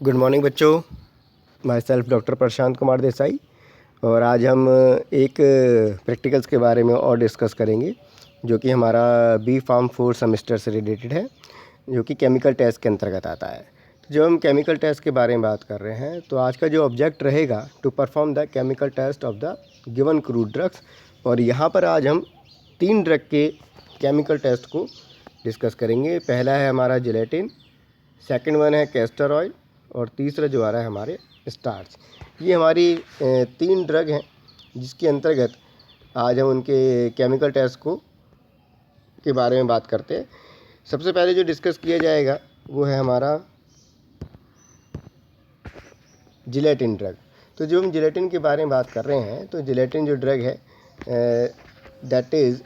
Good morning बच्चों। My self doctor Prashant Kumar Desai, और आज हम एक प्रैक्टिकल्स के बारे में और डिस्कस करेंगे जो कि हमारा बी फार्म 4 सेमेस्टर से रिलेटेड है, जो कि केमिकल टेस्ट के अंतर्गत आता है। तो जब हम केमिकल टेस्ट के बारे में बात कर रहे हैं तो आज का जो ऑब्जेक्ट रहेगा to perform the chemical test of the given crude drugs, और यहाँ पर आज हम 3 ड्रग के केमिकल टेस्ट को डिस्कस करेंगे। पहला है हमारा जिलेटिन, सेकंड वन है कैस्टर ऑयल, और तीसरा जो आ रहा है हमारे स्टार्च। ये हमारी 3 ड्रग हैं जिसके अंतर्गत आज हम उनके केमिकल टेस्ट के बारे में बात करते हैं। सबसे पहले जो डिस्कस किया जाएगा वो है हमारा जिलेटिन ड्रग। तो जो हम जिलेटिन के बारे में बात कर रहे हैं, तो जिलेटिन जो ड्रग है that is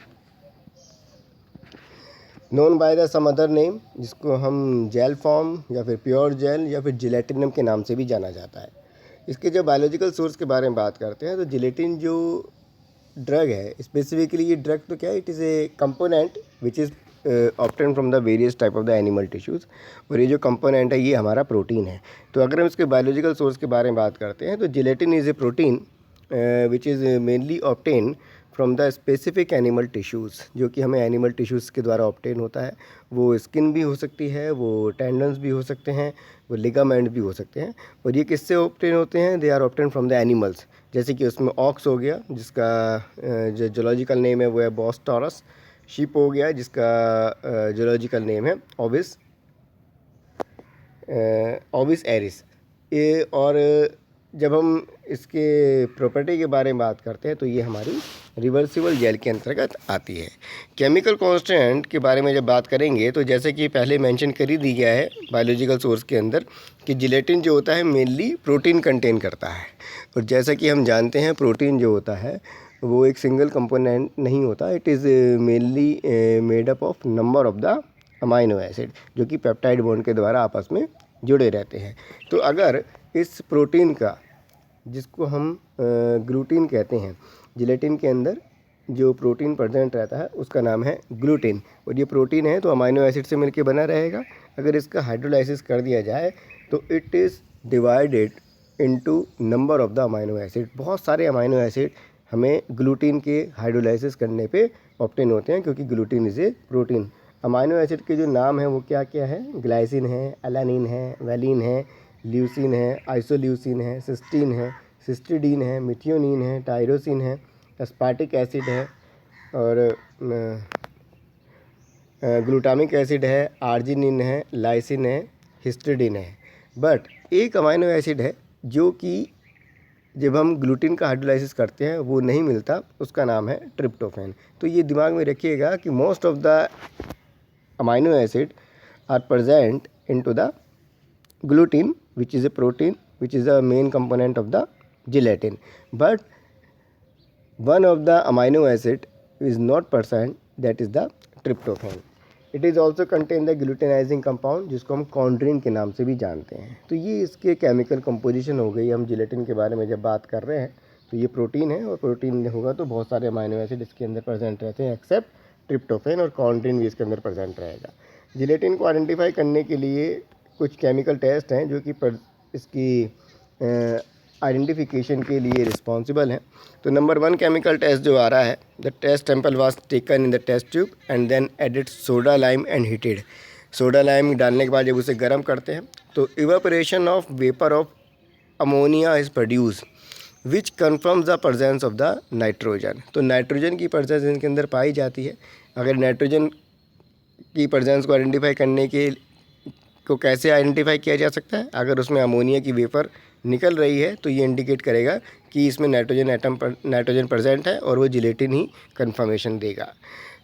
known by the some other name, जिसको हम जेल फॉर्म या फिर प्योर जेल या फिर जिलेटिनम के नाम से भी जाना जाता है। इसके जो बायोलॉजिकल सोर्स के बारे में बात करते हैं तो जिलेटिन जो ड्रग है, स्पेसिफिकली ये ड्रग तो क्या है, it is A component which is obtain from the various type of the animal tissues, और ये जो कंपोनेंट है ये हमारा प्रोटीन है। तो अगर हम इसके बायोलॉजिकल सोर्स के बारे में बात करते हैं तो gelatin is a protein which is mainly obtain from the specific animal tissues, जो कि हमें एनिमल टिश्यूज़ के द्वारा ऑब्टेन होता है। वो स्किन भी हो सकती है, वो टेंडन्स भी हो सकते हैं, वो लिगामेंट भी हो सकते हैं। और ये किससे ऑब्टेन होते हैं? They are obtain from the animals. जैसे कि उसमें ऑक्स हो गया जिसका जो जोलॉजिकल नेम है वो है बॉस टॉरस, शीप हो गया जिसका जोलॉजिकल नेम है ओविस एरिस। ये और जब हम इसके प्रॉपर्टी के बारे में बात करते हैं तो ये हमारी रिवर्सिबल जेल के अंतर्गत आती है। केमिकल कांस्टेंट के बारे में जब बात करेंगे तो जैसे कि पहले मेंशन कर ही दी गया है बायोलॉजिकल सोर्स के अंदर कि जिलेटिन जो होता है मेनली प्रोटीन कंटेन करता है, और जैसा कि हम जानते हैं प्रोटीन जो होता है वो एक सिंगल कंपोनेंट नहीं होता, it is mainly made up of number of the amino acid, जो कि पेप्टाइड बॉन्ड के द्वारा आपस में जुड़े रहते हैं। तो अगर इस प्रोटीन का, जिसको हम ग्लूटीन कहते हैं, जिलेटिन के अंदर जो प्रोटीन प्रेजेंट रहता है उसका नाम है ग्लूटिन, और ये प्रोटीन है तो अमाइनो एसिड से मिलके बना रहेगा। अगर इसका हाइड्रोलाइसिस कर दिया जाए तो it is divided into number of the amino acid. बहुत सारे अमाइनो एसिड हमें ग्लूटीन के हाइड्रोलाइसिस करने पे ऑब्टेन होते हैं, क्योंकि gluten is a protein. Amino acid के जो नाम है वो क्या क्या है? ग्लाइसिन है, एलानिन है, वैलिन है, ल्यूसिन है, आइसोल्यूसिन है, सिस्टीन है, सिस्टिडीन है, मिथियोनिन है, टायरोसिन है, एस्पार्टिक एसिड है, और ग्लूटामिक एसिड है, आर्जिनिन है, लाइसिन है, हिस्टिडीन है। बट एक अमाइनो एसिड है जो कि जब हम ग्लूटीन का हाइड्रोलाइसिस करते हैं वो नहीं मिलता, उसका नाम है ट्रिप्टोफैन। तो ये दिमाग में रखिएगा कि most of the amino acid are present into the gluten, which is a protein, which is the main component of the gelatin, but one of the amino acid is not present, that is the tryptophan. It is also contain the gluteinizing compound, जिसको हम कॉन्ड्रीन के नाम से भी जानते हैं। तो ये इसके केमिकल कंपोजिशन हो गई। हम जिलेटिन के बारे में जब बात कर रहे हैं तो ये प्रोटीन है, और प्रोटीन होगा तो बहुत सारे अमाइनो एसिड इसके अंदर प्रेजेंट रहते हैं एक्सेप्ट ट्रिप्टोफैन, और कॉन्ड्रीन भी इसके अंदर प्रेजेंट रहेगा। जिलेटिन को आइडेंटिफाई करने के लिए कुछ केमिकल टेस्ट हैं जो कि इसकी आइडेंटिफिकेशन के लिए रिस्पॉन्सिबल हैं। तो नंबर 1 केमिकल टेस्ट जो आ रहा है, the test sample was taken in the test tube and then added soda lime and heated. Soda lime डालने के बाद जब उसे गर्म करते हैं तो evaporation of vapour of ammonia is produce which confirms the presence of the nitrogen. तो नाइट्रोजन की प्रेजेंस इनके अंदर पाई जाती है। अगर नाइट्रोजन की प्रेजेंस को आइडेंटिफाई करने के को कैसे आइडेंटिफाई किया जा सकता है? अगर उसमें अमोनिया की वेपर निकल रही है तो ये इंडिकेट करेगा कि इसमें नाइट्रोजन प्रेजेंट है, और वो जिलेटिन ही कंफर्मेशन देगा।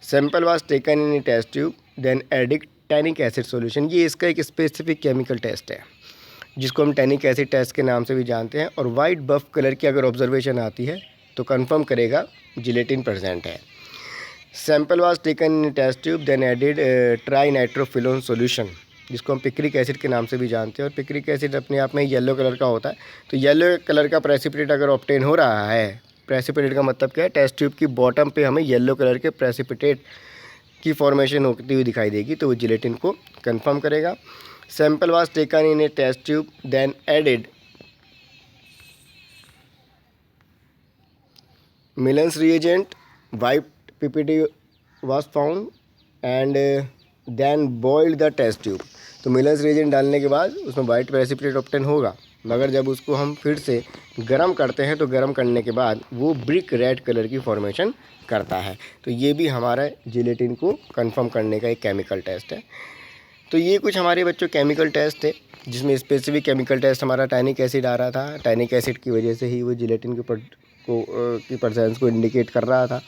Sample was taken in a test tube then added tannic acid solution. ये इसका एक स्पेसिफिक केमिकल टेस्ट है जिसको हम टैनिक एसिड टेस्ट के नाम से भी जानते हैं, और वाइट बफ कलर की अगर ऑब्जर्वेशन आती है तो कंफर्म करेगा जिलेटिन प्रेजेंट है। Sample was taken in a test tube then added tri nitrophenol solution, जिसको हम पिक्रिक एसिड के नाम से भी जानते हैं, और पिक्रिक एसिड अपने आप में येलो कलर का होता है। तो येलो कलर का प्रेसिपिटेट अगर ऑब्टेन हो रहा है, प्रेसिपिटेट का मतलब क्या है? टेस्ट ट्यूब की बॉटम पे हमें येलो कलर के प्रेसिपिटेट की फॉर्मेशन होती हुई दिखाई देगी, तो वो जिलेटिन को कंफर्म करेगा। Sample was taken in a test tube, then added Millen's reagent, white PPT was found and then boiled the test tube. तो मिलर्स रिएजेंट डालने के बाद उसमें वाइट प्रेसिपिटेट ऑब्टेन होगा, मगर जब उसको हम फिर से गर्म करते हैं तो गर्म करने के बाद वो ब्रिक रेड कलर की फॉर्मेशन करता है। तो ये भी हमारा जिलेटिन को कंफर्म करने का एक केमिकल टेस्ट है। तो ये कुछ हमारे बच्चों केमिकल टेस्ट है, जिसमें स्पेसिफिक केमिकल टेस्ट हमारा टैनिक एसिड आ रहा था। टैनिक एसिड की वजह से ही वो जिलेटिन की प्रेजेंस को इंडिकेट कर रहा था।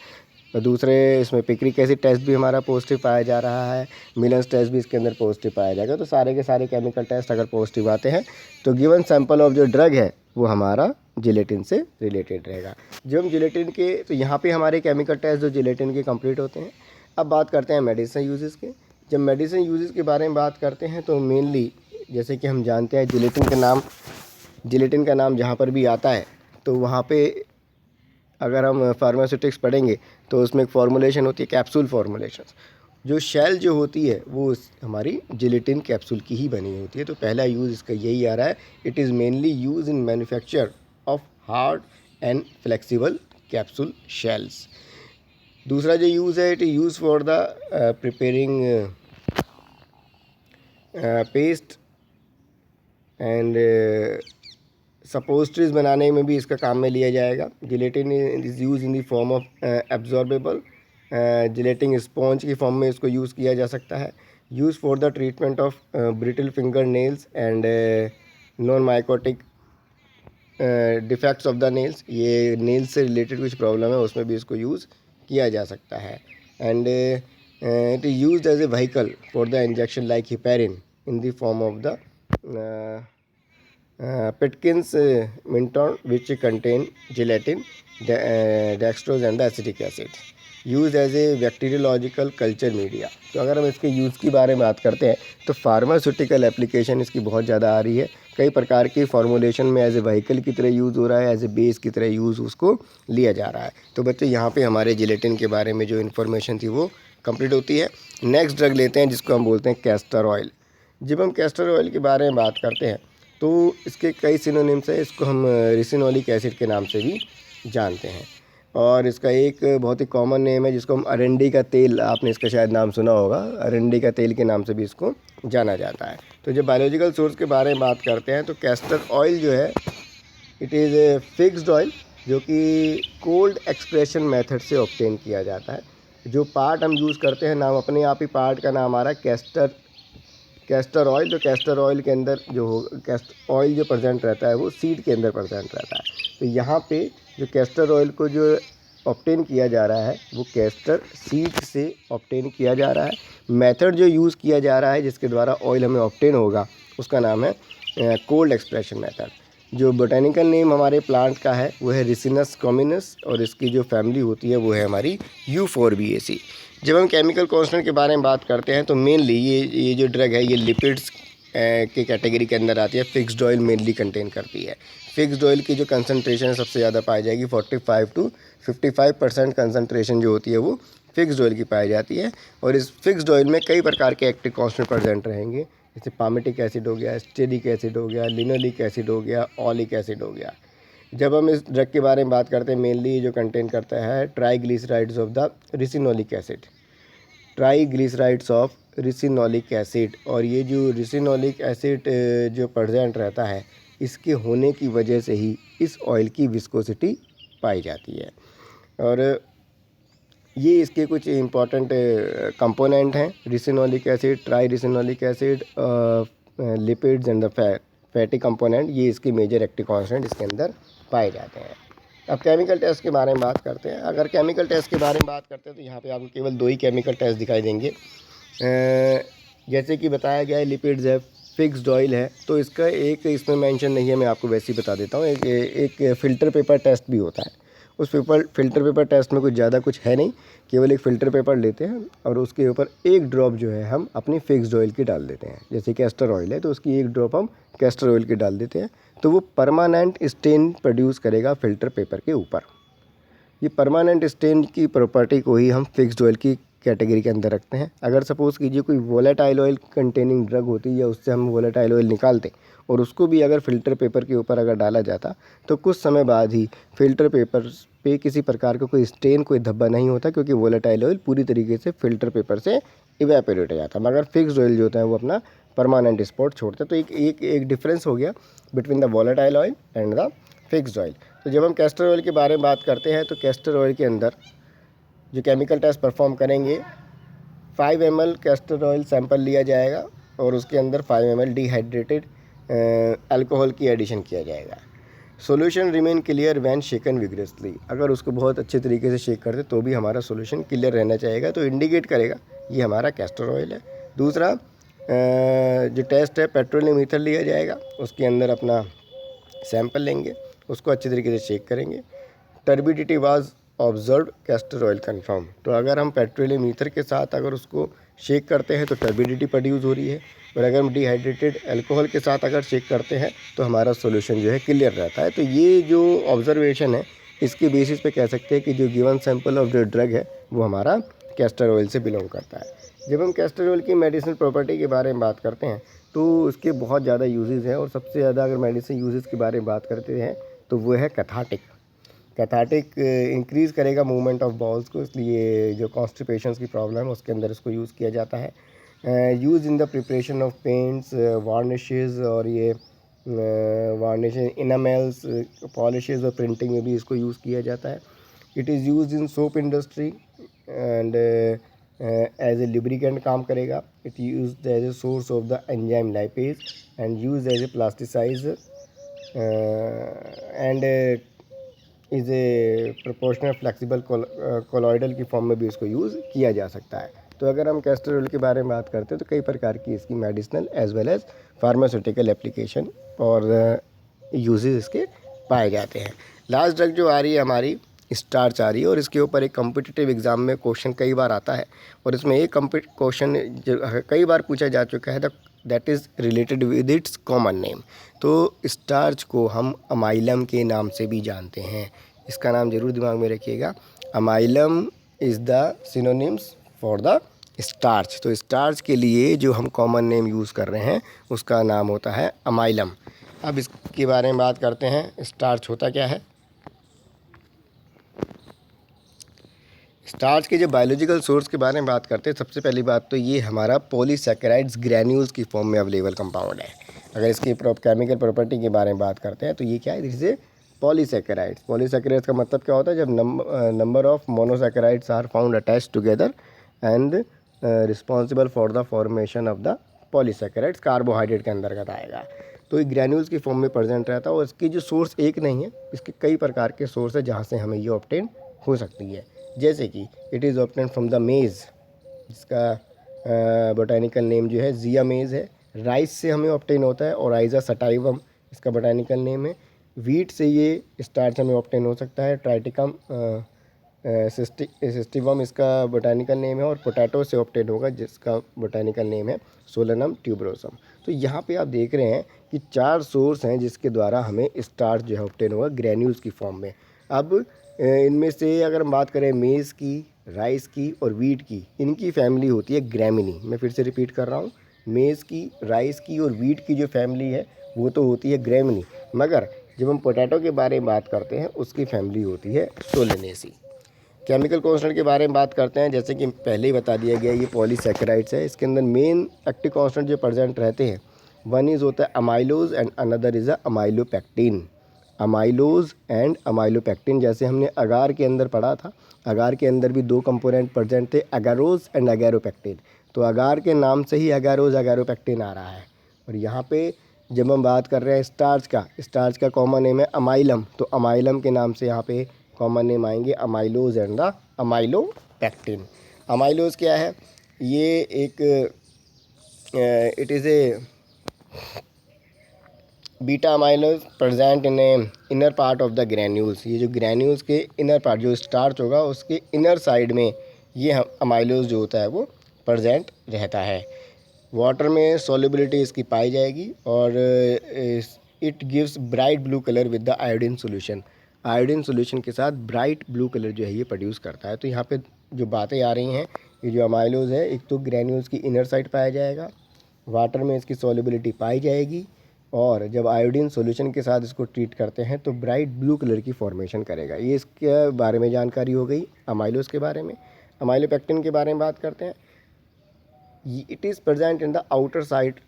और दूसरे इसमें पिक्रिक एसिड टेस्ट भी हमारा पॉजिटिव पाया जा रहा है, मिलन्स टेस्ट भी इसके अंदर पॉजिटिव पाया जाएगा। तो सारे के सारे केमिकल टेस्ट अगर पॉजिटिव आते हैं तो गिवन सैंपल ऑफ जो ड्रग है वो हमारा जिलेटिन से रिलेटेड रहेगा। जब हम जिलेटिन के, तो यहाँ पे हमारे केमिकल टेस्ट जो जिलेटिन के कंप्लीट होते हैं। अब बात करते हैं मेडिसिन यूजेस के। जब मेडिसिन यूजेस के बारे में बात करते हैं तो मेनली जैसे कि हम जानते हैं जिलेटिन का नाम जहाँ पर भी आता है तो वहाँ पे अगर हम फार्मास्यूटिक्स पढ़ेंगे तो उसमें एक फॉर्मुलेशन होती है, कैप्सूल फॉर्मुलेशन। जो शेल जो होती है वो हमारी जिलेटिन कैप्सूल की ही बनी होती है। तो पहला यूज़ इसका यही आ रहा है, it is mainly use in manufacture of hard and flexible capsule shells. दूसरा जो यूज़ है, it is use for the preparing paste and suppositories बनाने में भी इसका काम में लिया जाएगा। Gelatin is use in the form of absorbable gelatin sponge की फॉर्म में इसको यूज़ किया जा सकता है। Use for the treatment of brittle finger nails and non mycotic defects of the nails. ये नेल्स से रिलेटेड कुछ प्रॉब्लम है उसमें भी इसको यूज़ किया जा सकता है। And it is used as a vehicle for the injection like heparin in the form of the Pitkin's Minton, which contain gelatin, dextrose and the acetic acid, used as a bacteriological culture media। तो अगर हम इसके use की बारे में बात करते हैं तो फार्मास्यूटिकल एप्लीकेशन इसकी बहुत ज़्यादा आ रही है। कई प्रकार की फॉर्मुलेशन में एज ए व्हीकल की तरह यूज़ हो रहा है, एज ए बेस की तरह यूज़ उसको लिया जा रहा है। तो बच्चों यहाँ पे हमारे जिलेटिन के बारे में जो इन्फॉर्मेशन थी वो कंप्लीट होती है। नेक्स्ट ड्रग लेते हैं जिसको हम बोलते हैं कैस्टर ऑयल। जब हम कैस्टर ऑयल के बारे में बात करते हैं तो इसके कई सिनोनिम्स है। इसको हम रिसिनोलिक एसिड के नाम से भी जानते हैं और इसका एक बहुत ही कॉमन नेम है जिसको हम अरंडी का तेल, आपने इसका शायद नाम सुना होगा, अरंडी का तेल के नाम से भी इसको जाना जाता है। तो जब बायोलॉजिकल सोर्स के बारे में बात करते हैं तो कैस्टर ऑयल जो है it is a fixed oil जो कि कोल्ड एक्सप्रेशन मेथड से ऑब्टेन किया जाता है। जो पार्ट हम यूज़ करते हैं, नाम अपने आप ही पार्ट का नाम आ रहा है कैस्टर ऑयल। तो कैस्टर ऑयल के अंदर कैस्टर ऑयल जो प्रेजेंट रहता है वो सीड के अंदर प्रेजेंट रहता है। तो यहाँ पे जो कैस्टर ऑयल को जो ऑब्टेन किया जा रहा है वो कैस्टर सीड से ऑब्टेन किया जा रहा है। मेथड जो यूज़ किया जा रहा है जिसके द्वारा ऑयल हमें ऑब्टेन होगा उसका नाम है कोल्ड एक्सप्रेशन मेथड। जो बोटेनिकल नेम हमारे प्लांट का है वो है रिसिनस कॉम्युनस और इसकी जो फैमिली होती है वो है हमारी U4BAC। जब हम केमिकल कांस्टेंट के बारे में बात करते हैं तो मेनली ये जो ड्रग है ये लिपिड्स के कैटेगरी के अंदर आती है। फिक्स्ड ऑयल मेनली कंटेन करती है। फिक्स्ड ऑयल की जो कंसंट्रेशन सबसे ज़्यादा पाई जाएगी 45 to 55% कंसंट्रेशन जो होती है वो फिक्स्ड ऑयल की पाई जाती है। और इस फिक्स्ड ऑयल में कई प्रकार के एक्टिव कांस्टेंट प्रेजेंट रहेंगे, जैसे पामेटिक एसिड हो गया, स्टेरिक एसिड हो गया, लिनोलिक एसिड हो गया, ऑलिक एसिड हो गया। जब हम इस ड्रग के बारे में बात करते हैं मेनली जो कंटेन करता है triglycerides of the ricinoleic acid, triglycerides of ricinoleic acid. और ये जो रिसिनोलिक एसिड जो प्रेजेंट रहता है इसके होने की वजह से ही इस ऑयल की विस्कोसिटी पाई जाती है। और ये इसके कुछ इम्पॉर्टेंट कंपोनेंट हैं, ricinoleic acid, try ricinoleic acid, lipids and the fatty component. ये इसके मेजर एक्टिव कांस्टेंट इसके अंदर पाए जाते हैं। अब केमिकल टेस्ट के बारे में बात करते हैं। अगर केमिकल टेस्ट के बारे में बात करते हैं तो यहाँ पे आपको केवल 2 ही केमिकल टेस्ट दिखाई देंगे। जैसे कि बताया गया है लिपिड्स है, फिक्स्ड ऑयल है, तो इसका एक इसमें मेंशन नहीं है, मैं आपको वैसे ही बता देता हूँ। एक फ़िल्टर पेपर टेस्ट भी होता है। उस फ़िल्टर पेपर टेस्ट में कुछ ज़्यादा कुछ है नहीं, केवल एक फ़िल्टर पेपर लेते हैं और उसके ऊपर एक ड्रॉप जो है हम अपनी फिक्स्ड ऑयल की डाल देते हैं। जैसे कैस्टर ऑयल है तो उसकी एक ड्रॉप हम कैस्टर ऑयल की डाल देते हैं तो वो परमानेंट स्टेन प्रोड्यूस करेगा फ़िल्टर पेपर के ऊपर। ये परमानेंट स्टेन की प्रॉपर्टी को ही हम फिक्स्ड ऑयल की कैटेगरी के अंदर रखते हैं। अगर सपोज़ कीजिए कोई वोलेटाइल ऑयल कंटेनिंग ड्रग होती है या उससे हम वोलेटाइल ऑयल निकालते और उसको भी अगर फ़िल्टर पेपर के ऊपर अगर डाला जाता तो कुछ समय बाद ही फ़िल्टर पेपर पे किसी प्रकार का कोई स्टेन, कोई धब्बा नहीं होता, क्योंकि वोलेटाइल ऑयल पूरी तरीके से फ़िल्टर पेपर से इवेपोरेट हो जाता। मगर फिक्स्ड ऑयल जो होता है वो अपना परमानेंट स्पॉट छोड़ते हैं। तो एक डिफरेंस हो गया between the volatile oil and the fixed oil. तो जब हम कैस्टर ऑयल के बारे में बात करते हैं तो कैस्टर ऑयल के अंदर जो केमिकल टेस्ट परफॉर्म करेंगे, 5 ml कैस्टर ऑयल सैंपल लिया जाएगा और उसके अंदर 5 ml डिहाइड्रेटेड अल्कोहल की एडिशन किया जाएगा। सॉल्यूशन रिमेन क्लियर व्हेन शेकन विग्रेसली। अगर उसको बहुत अच्छे तरीके से शेक करते तो भी हमारा सॉल्यूशन क्लियर रहना चाहिए, तो इंडिकेट करेगा ये हमारा कैस्टर ऑयल है। दूसरा जो टेस्ट है, पेट्रोलियम ईथर लिया जाएगा, उसके अंदर अपना सैंपल लेंगे, उसको अच्छे तरीके से शेक करेंगे। Turbidity was observe, castor oil confirm. तो अगर हम पेट्रोलियम ईथर के साथ अगर उसको शेक करते हैं तो टर्बिडिटी प्रोड्यूस हो रही है, और अगर हम डिहाइड्रेटेड अल्कोहल के साथ अगर शेक करते हैं तो हमारा सॉल्यूशन जो है क्लियर रहता है। तो ये जो ऑब्जर्वेशन है इसके बेसिस पे कह सकते हैं कि जो गिवन सैंपल ऑफ जो ड्रग है वो हमारा कैस्टर ऑयल से बिलोंग करता है। जब हम कैस्टर ऑयल की मेडिसिनल प्रॉपर्टी के बारे में बात करते हैं तो उसके बहुत ज़्यादा यूजेस हैं, और सबसे ज़्यादा अगर मेडिसिन यूजेस के बारे में बात करते हैं तो वो है कैथार्टिक। कैथार्टिक इंक्रीज़ करेगा मूवमेंट ऑफ बॉल्स को, इसलिए जो कॉन्स्टिपेशंस की प्रॉब्लम है उसके अंदर इसको यूज़ किया जाता है। Use in the preparation of paints, varnishes, और ये वार्निश इनामेल्स, पॉलिशेस और प्रिंटिंग में भी इसको यूज़ किया जाता है। It is use in soap industry and as a lubricant काम करेगा। It use as a source of the enzyme lipase and use as a plasticize and is a proportional flexible colloidal की form में भी इसको use किया जा सकता है। तो अगर हम कैस्टर ऑयल के बारे में बात करते हैं तो कई प्रकार की इसकी medicinal as well as pharmaceutical application और यूजेस इसके पाए जाते हैं। लास्ट ड्रग जो आ रही है हमारी स्टार्च आ रही है, और इसके ऊपर एक कॉम्पिटिटिव एग्ज़ाम में क्वेश्चन कई बार आता है, और इसमें एक क्वेश्चन जो कई बार पूछा जा चुका है that is related with its common name. तो स्टार्च को हम अमाइलम के नाम से भी जानते हैं, इसका नाम ज़रूर दिमाग में रखिएगा। Amylum is the synonyms for the starch. तो स्टार्च के लिए जो हम कॉमन नेम यूज़ कर रहे हैं उसका नाम होता है अमाइलम। अब इसके बारे में बात करते हैं, स्टार्च होता क्या है। स्टार्च के जो बायोलॉजिकल सोर्स के बारे में बात करते हैं, सबसे पहली बात तो ये हमारा पॉलीसैकेराइड्स ग्रैन्यूल्स की फॉर्म में अवेलेबल कंपाउंड है। अगर इसकी केमिकल प्रॉपर्टी के बारे में बात करते हैं तो ये क्या है, दिस इज पॉलीसैकेराइड्स। पॉलीसैकेराइड्स का मतलब क्या होता है, जब number of monosaccharides are found attached together and responsible for the formation of the polysaccharides, carbohydrate के अंतर्गत आएगा। तो ये ग्रैन्यूल्स की फॉर्म में प्रेजेंट रहता है, और इसकी जो सोर्स एक नहीं है, इसके कई प्रकार के सोर्स है जहाँ से हमें ये ऑब्टेन हो सकती है। जैसे कि it is obtain from the मेज़, जिसका बोटानिकल नेम जो है जिया मेज़ है। राइस से हमें ऑब्टेन होता है, ओराइजा सटाइवम इसका बोटानिकल नेम है। वीट से ये स्टार्च हमें ऑब्टेन हो सकता है, ट्राइटिकम सिस्टिवम इसका बोटानिकल नेम है। और पोटैटो से ऑब्टेन होगा जिसका बोटानिकल नेम है सोलेनम ट्यूबरोसम। तो यहाँ पे आप देख रहे हैं कि 4 सोर्स हैं जिसके द्वारा हमें स्टार्च जो है ऑब्टेन होगा ग्रैन्यूल्स की फॉर्म में। अब इनमें से अगर हम बात करें मेज़ की, राइस की और वीट की, इनकी फैमिली होती है ग्रैमिनी। मैं फिर से रिपीट कर रहा हूँ, मेज़ की, राइस की और वीट की जो फैमिली है वो तो होती है ग्रैमिनी, मगर जब हम पोटैटो के बारे में बात करते हैं उसकी फैमिली होती है सोलेनेसी। केमिकल कॉन्स्टेंट के बारे में बात करते हैं, जैसे कि पहले ही बता दिया गया, ये पॉलीसैकेराइड्स है। इसके अंदर मेन एक्टिव कॉन्स्टेंट जो प्रेजेंट रहते हैं, वन इज़ होता है amylose and another is amylopectin. Amylose and amylopectin, जैसे हमने अगार के अंदर पढ़ा था, अगार के अंदर भी 2 कंपोनेंट प्रेजेंट थे, अगारोज एंड अगैरोपेक्टिन। तो अगार के नाम से ही अगारोज अगैरोपेक्टिन आ रहा है। और यहाँ पे जब हम बात कर रहे हैं स्टार्च का कॉमन नेम है अमाइलम, तो अमाइलम के नाम से यहाँ पे कॉमन नेम आएंगे amylose and the amylopectin. Amylose क्या है, ये एक it is A beta amylose present in inner part of the granules. ये जो ग्रैन्यूल्स के इनर पार्ट, जो स्टार्च होगा उसके इनर साइड में ये अमाइलोज जो होता है वो प्रेजेंट रहता है। वाटर में सॉल्युबिलिटी इसकी पाई जाएगी, और it gives bright blue colour with the iodine solution. Iodine solution के साथ ब्राइट ब्लू कलर जो है ये प्रोड्यूस करता है। तो यहाँ पे जो बातें आ रही हैं ये जो अमाइलोज है एक तो ग्रैन्यूल्स की इनर साइड पाया जाएगा, वाटर में इसकी सॉल्युबिलिटी पाई जाएगी, और जब आयोडीन सॉल्यूशन के साथ इसको ट्रीट करते हैं तो ब्राइट ब्लू कलर की फॉर्मेशन करेगा। ये इसके बारे में जानकारी हो गई अमाइलोज के बारे में। अमाइलोपेक्टिन के बारे में बात करते हैं। It is present in the outer side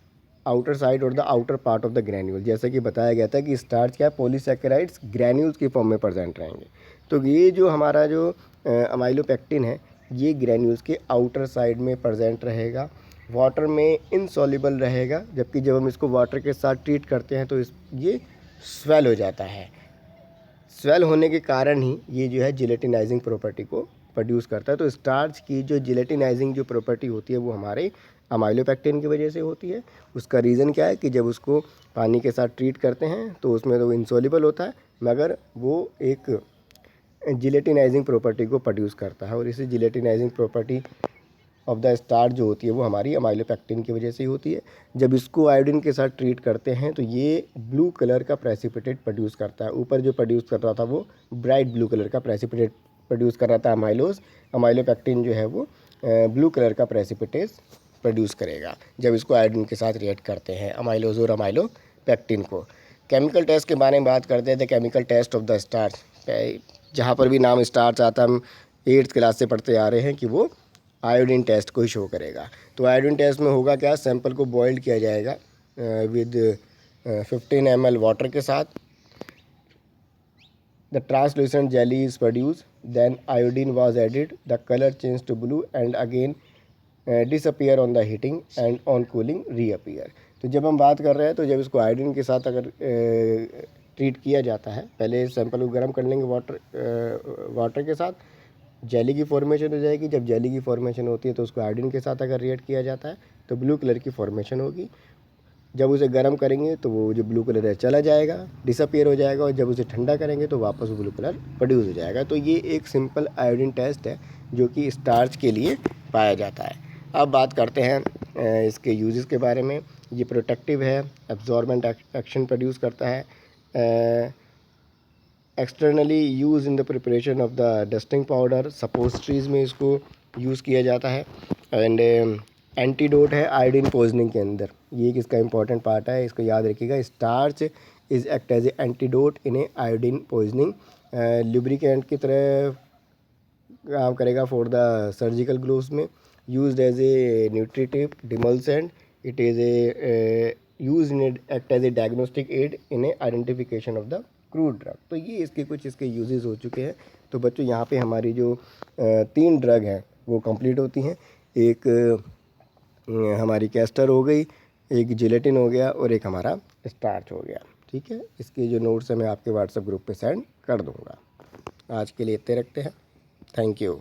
और the outer part of the granule. जैसे कि बताया गया था कि स्टार्च क्या पॉलीसैकेराइड्स ग्रैन्यूल्स की फॉर्म में प्रेजेंट रहेंगे। तो ये जो हमारा जो अमाइलोपेक्टिन है ये ग्रैन्यूल्स के आउटर साइड में प्रेजेंट रहेगा, वाटर में इनसॉल्युबल रहेगा, जबकि जब हम इसको वाटर के साथ ट्रीट करते हैं तो ये स्वेल हो जाता है। स्वेल होने के कारण ही ये जो है जिलेटिनाइजिंग प्रॉपर्टी को प्रोड्यूस करता है। तो स्टार्च की जो जिलेटिनाइजिंग जो प्रॉपर्टी होती है वो हमारे अमाइलोपेक्टिन की वजह से होती है। उसका रीज़न क्या है कि जब उसको पानी के साथ ट्रीट करते हैं तो उसमें तो इनसॉल्युबल होता है, मगर वो एक जिलेटिनाइजिंग प्रॉपर्टी को प्रोड्यूस करता है, और इसी जिलेटिनाइजिंग प्रॉपर्टी ऑफ द स्टार्च जो होती है वो हमारी अमाइलोपेक्टिन की वजह से ही होती है। जब इसको आयोडीन के साथ ट्रीट करते हैं तो ये ब्लू कलर का प्रेसिपिटेट प्रोड्यूस करता है। ऊपर जो प्रोड्यूस कर रहा था वो ब्राइट ब्लू कलर का प्रेसिपिटेट प्रोड्यूस कर रहा था अमाइलोज। अमाइलोपेक्टिन जो है वो ब्लू कलर का प्रेसिपिटेट प्रोड्यूस करेगा जब इसको आयोडीन के साथ रिएक्ट करते हैं अमाइलोज और अमाइलोपेक्टिन को। केमिकल टेस्ट के बारे में बात करते हैं। The chemical test of the starch, जहाँ पर भी नाम स्टार्च आता है हम 8th क्लास से पढ़ते आ रहे हैं कि वो आयोडीन टेस्ट को ही शो करेगा। तो आयोडीन टेस्ट में होगा क्या, सैंपल को बॉइल्ड किया जाएगा विद 15 ml वाटर के साथ। The translucent jelly is produce, then iodine was added, the colour change to blue and again disappear on the heating and on cooling reappear. तो जब हम बात कर रहे हैं तो जब इसको आयोडीन के साथ अगर ट्रीट किया जाता है, पहले सैंपल को गर्म कर लेंगे वाटर के साथ, जेली की फॉर्मेशन हो जाएगी। जब जेली की फॉर्मेशन होती है तो उसको आयोडीन के साथ अगर रिएक्ट किया जाता है तो ब्लू कलर की फॉर्मेशन होगी। जब उसे गर्म करेंगे तो वो जो ब्लू कलर है चला जाएगा, डिसअपियर हो जाएगा, और जब उसे ठंडा करेंगे तो वापस ब्लू कलर प्रोड्यूस हो जाएगा। तो ये एक सिंपल आयोडीन टेस्ट है जो कि स्टार्च के लिए पाया जाता है। अब बात करते हैं इसके यूजेस के बारे में। ये प्रोटेक्टिव है, एब्जॉर्बेंट एक्शन प्रोड्यूस करता है, externally use in the preparation of the dusting powder, suppositories में इसको यूज़ किया जाता है, एंड एंटीडोट है आयोडीन पॉइजनिंग के अंदर। ये एक इसका इंपॉर्टेंट पार्ट है, इसको याद रखिएगा। Starch is act as a antidote in a iodine poisoning, lubricant की तरह काम करेगा फॉर द सर्जिकल ग्लोव्स में, used as a nutritive demulcent, it is a use in act as a diagnostic aid in a identification of the crude drug. तो ये इसके कुछ इसके यूजेस हो चुके हैं। तो बच्चों यहाँ पे हमारी जो 3 ड्रग हैं वो कंप्लीट होती हैं। एक हमारी कैस्टर हो गई, एक जिलेटिन हो गया, और एक हमारा स्टार्च हो गया। ठीक है, इसके जो नोट्स हैं मैं आपके व्हाट्सएप ग्रुप पे सेंड कर दूँगा। आज के लिए इतने रखते हैं। Thank you.